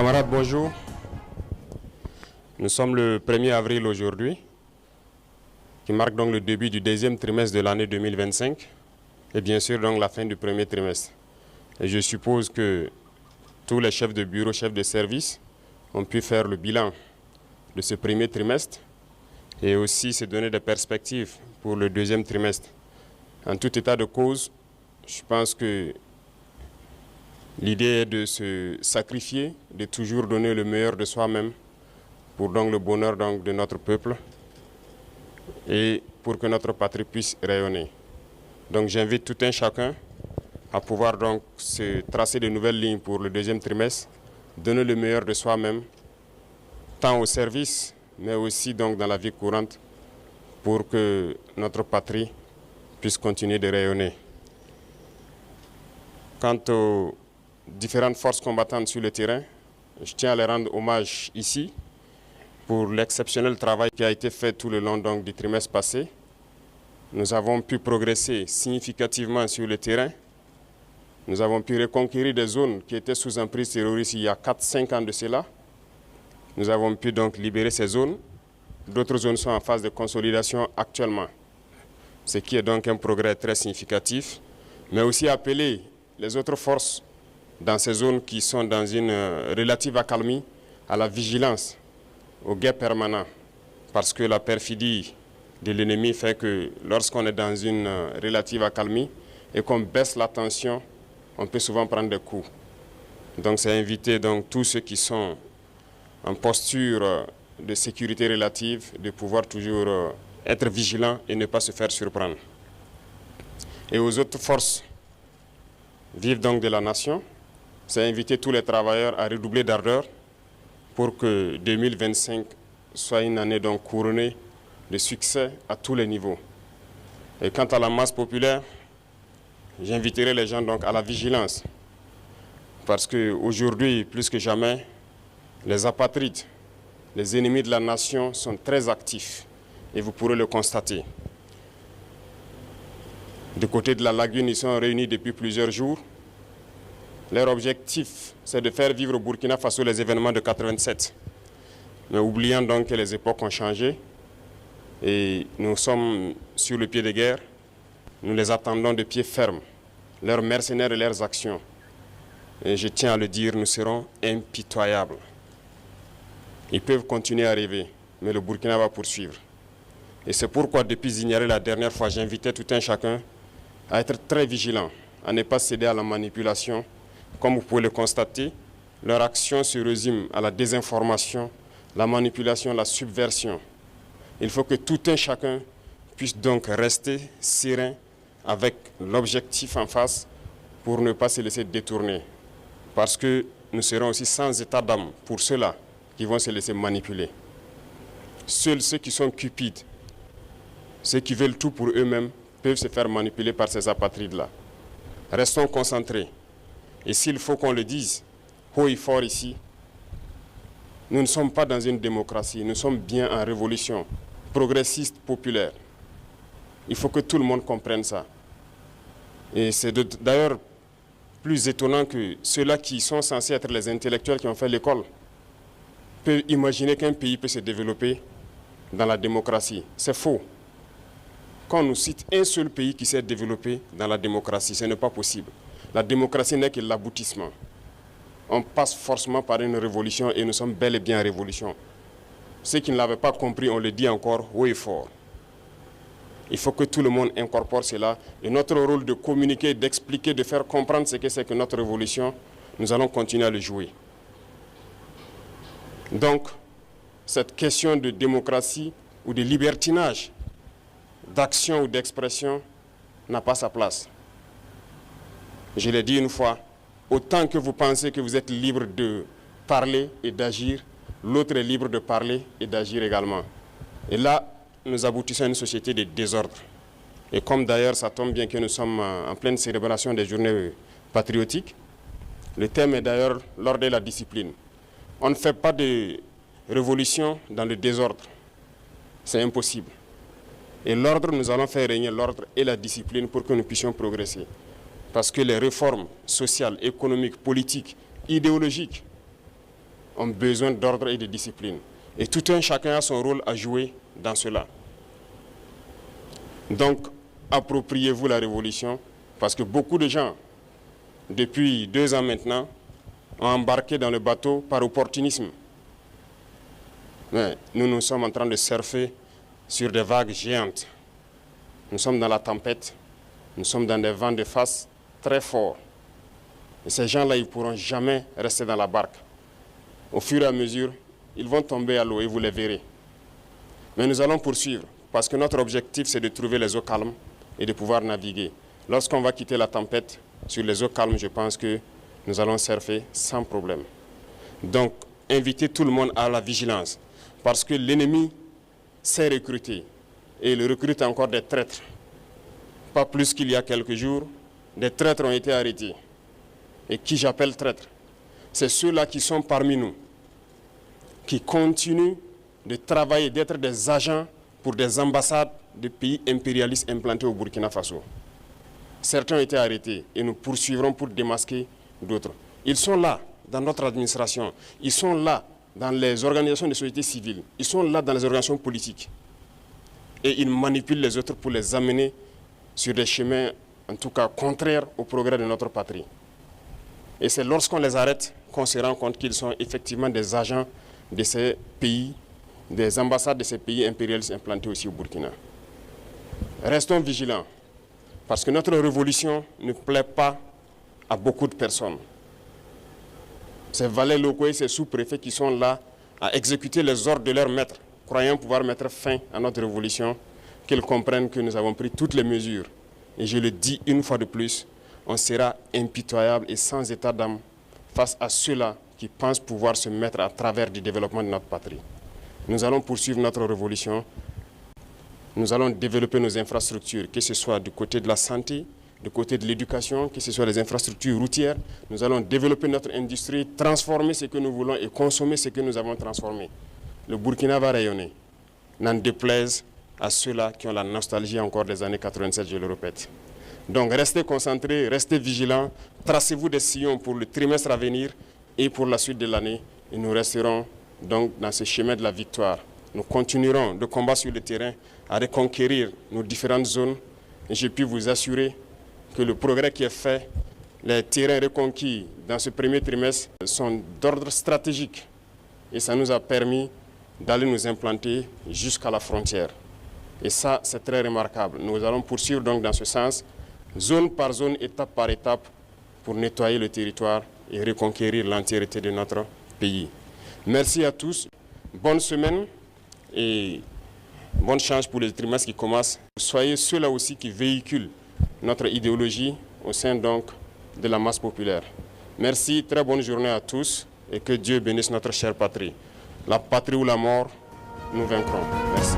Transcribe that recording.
Camarades, bonjour. Nous sommes le 1er avril aujourd'hui, qui marque donc le début du deuxième trimestre de l'année 2025 et bien sûr donc la fin du premier trimestre. Et je suppose que tous les chefs de bureau, chefs de service ont pu faire le bilan de ce premier trimestre et aussi se donner des perspectives pour le deuxième trimestre. En tout état de cause, je pense que l'idée est de se sacrifier, de toujours donner le meilleur de soi-même pour donc le bonheur donc de notre peuple et pour que notre patrie puisse rayonner. Donc j'invite tout un chacun à pouvoir donc se tracer de nouvelles lignes pour le deuxième trimestre, donner le meilleur de soi-même, tant au service, mais aussi donc dans la vie courante, pour que notre patrie puisse continuer de rayonner. Quant aux différentes forces combattantes sur le terrain, je tiens à les rendre hommage ici pour l'exceptionnel travail qui a été fait tout le long donc, du trimestre passé. Nous avons pu progresser significativement sur le terrain. Nous avons pu reconquérir des zones qui étaient sous emprise terroriste il y a 4-5 ans de cela. Nous avons pu donc libérer ces zones. D'autres zones sont en phase de consolidation actuellement, ce qui est donc un progrès très significatif, mais aussi appeler les autres forces dans ces zones qui sont dans une relative accalmie à la vigilance, au guet permanent, parce que la perfidie de l'ennemi fait que lorsqu'on est dans une relative accalmie et qu'on baisse la tension, on peut souvent prendre des coups. Donc c'est inviter donc tous ceux qui sont en posture de sécurité relative de pouvoir toujours être vigilants et ne pas se faire surprendre. Et aux autres forces vives donc de la nation, c'est inviter tous les travailleurs à redoubler d'ardeur pour que 2025 soit une année donc couronnée de succès à tous les niveaux. Et quant à la masse populaire, j'inviterai les gens donc à la vigilance. Parce qu'aujourd'hui, plus que jamais, les apatrides, les ennemis de la nation sont très actifs. Et vous pourrez le constater. Du côté de la lagune, ils sont réunis depuis plusieurs jours. Leur objectif, c'est de faire vivre au Burkina Faso les événements de 87. Mais oubliant donc que les époques ont changé et nous sommes sur le pied de guerre, nous les attendons de pied ferme, leurs mercenaires et leurs actions. Et je tiens à le dire, nous serons impitoyables. Ils peuvent continuer à rêver, mais le Burkina va poursuivre. Et c'est pourquoi, depuis Zignaré la dernière fois, j'invitais tout un chacun à être très vigilant, à ne pas céder à la manipulation. Comme vous pouvez le constater, leur action se résume à la désinformation, la manipulation, la subversion. Il faut que tout un chacun puisse donc rester serein avec l'objectif en face pour ne pas se laisser détourner. Parce que nous serons aussi sans état d'âme pour ceux-là qui vont se laisser manipuler. Seuls ceux qui sont cupides, ceux qui veulent tout pour eux-mêmes, peuvent se faire manipuler par ces apatrides-là. Restons concentrés. Et s'il faut qu'on le dise haut et fort ici, nous ne sommes pas dans une démocratie, nous sommes bien en révolution progressiste, populaire. Il faut que tout le monde comprenne ça. Et c'est d'ailleurs plus étonnant que ceux-là qui sont censés être les intellectuels qui ont fait l'école peuvent imaginer qu'un pays peut se développer dans la démocratie. C'est faux. Quand on nous cite un seul pays qui s'est développé dans la démocratie, ce n'est pas possible. La démocratie n'est que l'aboutissement. On passe forcément par une révolution et nous sommes bel et bien en révolution. Ceux qui ne l'avaient pas compris, on le dit encore haut et fort. Il faut que tout le monde incorpore cela. Et notre rôle de communiquer, d'expliquer, de faire comprendre ce que c'est que notre révolution, nous allons continuer à le jouer. Donc, cette question de démocratie ou de libertinage, d'action ou d'expression, n'a pas sa place. Je l'ai dit une fois, autant que vous pensez que vous êtes libre de parler et d'agir, l'autre est libre de parler et d'agir également. Et là, nous aboutissons à une société de désordre. Et comme d'ailleurs, ça tombe bien que nous sommes en pleine célébration des journées patriotiques, le thème est d'ailleurs l'ordre et la discipline. On ne fait pas de révolution dans le désordre. C'est impossible. Et l'ordre, nous allons faire régner l'ordre et la discipline pour que nous puissions progresser. Parce que les réformes sociales, économiques, politiques, idéologiques ont besoin d'ordre et de discipline. Et tout un chacun a son rôle à jouer dans cela. Donc, appropriez-vous la révolution, parce que beaucoup de gens, depuis 2 ans maintenant, ont embarqué dans le bateau par opportunisme. Mais nous sommes en train de surfer sur des vagues géantes. Nous sommes dans la tempête, nous sommes dans des vents de face très forts. Et ces gens-là, ils ne pourront jamais rester dans la barque. Au fur et à mesure, ils vont tomber à l'eau et vous les verrez. Mais nous allons poursuivre, parce que notre objectif, c'est de trouver les eaux calmes et de pouvoir naviguer. Lorsqu'on va quitter la tempête, sur les eaux calmes, je pense que nous allons surfer sans problème. Donc, invitez tout le monde à la vigilance, parce que l'ennemi sait recruter, et il recrute encore des traîtres. Pas plus qu'il y a quelques jours, des traîtres ont été arrêtés. Et qui j'appelle traîtres? C'est ceux-là qui sont parmi nous, qui continuent de travailler, d'être des agents pour des ambassades de pays impérialistes implantés au Burkina Faso. Certains ont été arrêtés et nous poursuivrons pour démasquer d'autres. Ils sont là dans notre administration, ils sont là dans les organisations de société civile, ils sont là dans les organisations politiques. Et ils manipulent les autres pour les amener sur des chemins, en tout cas, contraires au progrès de notre patrie. Et c'est lorsqu'on les arrête qu'on se rend compte qu'ils sont effectivement des agents de ces pays, des ambassades de ces pays impérialistes implantés aussi au Burkina. Restons vigilants, parce que notre révolution ne plaît pas à beaucoup de personnes. Ces valets locaux et ces sous-préfets qui sont là à exécuter les ordres de leurs maîtres, croyant pouvoir mettre fin à notre révolution, qu'ils comprennent que nous avons pris toutes les mesures. Et je le dis une fois de plus, on sera impitoyable et sans état d'âme face à ceux-là qui pensent pouvoir se mettre à travers du développement de notre patrie. Nous allons poursuivre notre révolution. Nous allons développer nos infrastructures, que ce soit du côté de la santé, du côté de l'éducation, que ce soit les infrastructures routières. Nous allons développer notre industrie, transformer ce que nous voulons et consommer ce que nous avons transformé. Le Burkina va rayonner, n'en déplaise à ceux-là qui ont la nostalgie encore des années 87, je le répète. Donc restez concentrés, restez vigilants, tracez-vous des sillons pour le trimestre à venir et pour la suite de l'année. Et nous resterons donc dans ce chemin de la victoire. Nous continuerons de combattre sur le terrain à reconquérir nos différentes zones. Et je puis vous assurer que le progrès qui est fait, les terrains reconquis dans ce premier trimestre sont d'ordre stratégique. Et ça nous a permis d'aller nous implanter jusqu'à la frontière. Et ça, c'est très remarquable. Nous allons poursuivre donc dans ce sens, zone par zone, étape par étape, pour nettoyer le territoire et reconquérir l'entièreté de notre pays. Merci à tous. Bonne semaine et bonne chance pour les trimestres qui commencent. Soyez ceux-là aussi qui véhiculent notre idéologie au sein donc de la masse populaire. Merci, très bonne journée à tous et que Dieu bénisse notre chère patrie. La patrie ou la mort, nous vaincrons. Merci.